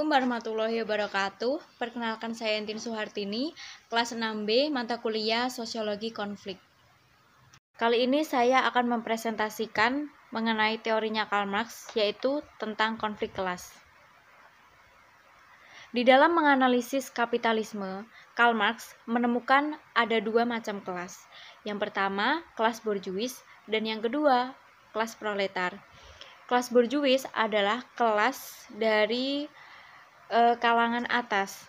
Assalamualaikum warahmatullahi wabarakatuh. Perkenalkan saya Entin Suhartini, kelas 6B, mata kuliah Sosiologi Konflik. Kali ini saya akan mempresentasikan mengenai teorinya Karl Marx, yaitu tentang konflik kelas. Di dalam menganalisis kapitalisme, Karl Marx menemukan ada dua macam kelas. Yang pertama, kelas borjuis, dan yang kedua, kelas proletar. Kelas borjuis adalah kelas dari kalangan atas,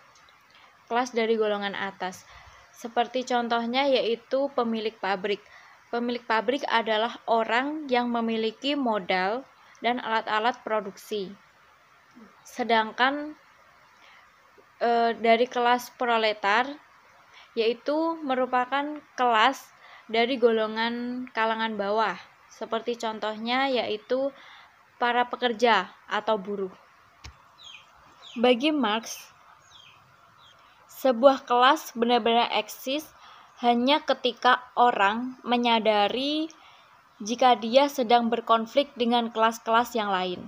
kelas dari golongan atas. Seperti contohnya yaitu pemilik pabrik. Pemilik pabrik adalah orang yang memiliki modal dan alat-alat produksi. Sedangkan dari kelas proletar yaitu merupakan kelas dari golongan kalangan bawah. Seperti contohnya yaitu para pekerja atau buruh. Bagi Marx, sebuah kelas benar-benar eksis hanya ketika orang menyadari jika dia sedang berkonflik dengan kelas-kelas yang lain.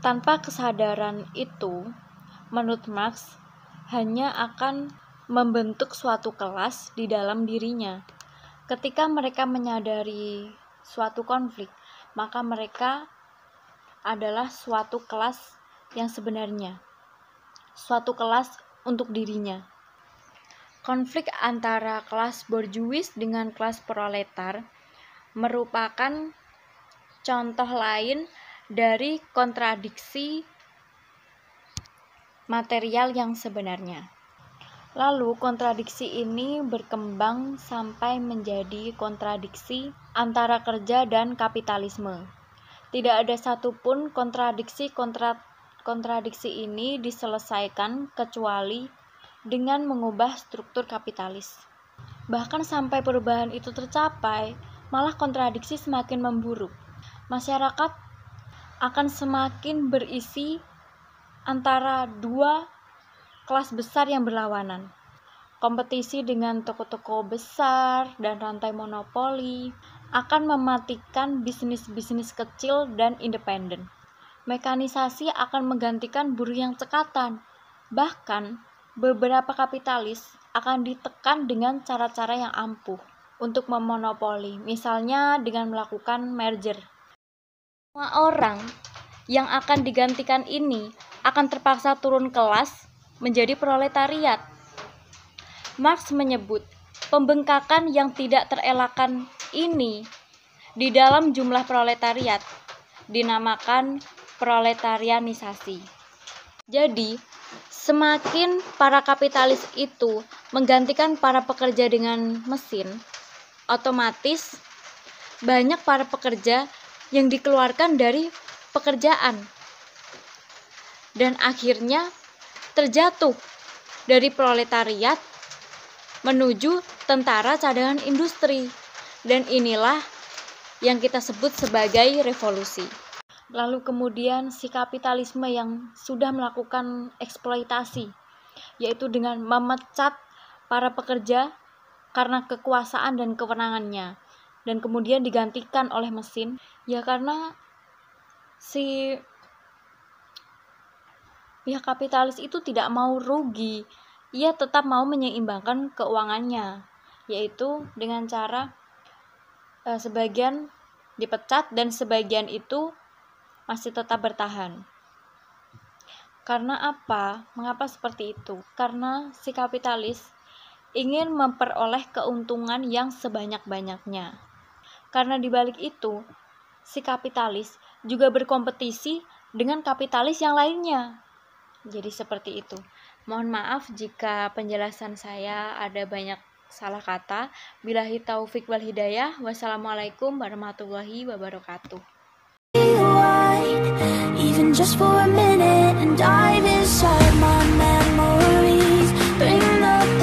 Tanpa kesadaran itu, menurut Marx, hanya akan membentuk suatu kelas di dalam dirinya. Ketika mereka menyadari suatu konflik, maka mereka adalah suatu kelas yang sebenarnya, suatu kelas untuk dirinya. Konflik antara kelas borjuis dengan kelas proletar merupakan contoh lain dari kontradiksi material yang sebenarnya. Lalu kontradiksi ini berkembang sampai menjadi kontradiksi antara kerja dan kapitalisme. Tidak ada satupun kontradiksi ini diselesaikan kecuali dengan mengubah struktur kapitalis. Bahkan sampai perubahan itu tercapai, malah kontradiksi semakin memburuk. Masyarakat akan semakin berisi antara dua kelas besar yang berlawanan. Kompetisi dengan toko-toko besar dan rantai monopoli akan mematikan bisnis-bisnis kecil dan independen. Mekanisasi akan menggantikan buruh yang cekatan. Bahkan, beberapa kapitalis akan ditekan dengan cara-cara yang ampuh untuk memonopoli, misalnya dengan melakukan merger. Semua orang yang akan digantikan ini akan terpaksa turun kelas menjadi proletariat. Marx menyebut pembengkakan yang tidak terelakkan ini di dalam jumlah proletariat dinamakan proletarianisasi. Jadi, semakin para kapitalis itu menggantikan para pekerja dengan mesin, otomatis banyak para pekerja yang dikeluarkan dari pekerjaan dan akhirnya terjatuh dari proletariat menuju tentara cadangan industri, dan inilah yang kita sebut sebagai revolusi. Lalu kemudian si kapitalisme yang sudah melakukan eksploitasi, yaitu dengan memecat para pekerja karena kekuasaan dan kewenangannya, dan kemudian digantikan oleh mesin, ya karena si pihak kapitalis itu tidak mau rugi, ia tetap mau menyeimbangkan keuangannya, yaitu dengan cara sebagian dipecat dan sebagian itu masih tetap bertahan. Karena apa? Mengapa seperti itu? Karena si kapitalis ingin memperoleh keuntungan yang sebanyak-banyaknya. Karena dibalik itu, si kapitalis juga berkompetisi dengan kapitalis yang lainnya. Jadi seperti itu. Mohon maaf jika penjelasan saya ada banyak salah kata. Billahi taufik wal hidayah. Wassalamualaikum warahmatullahi wabarakatuh. Even just for a minute and dive inside my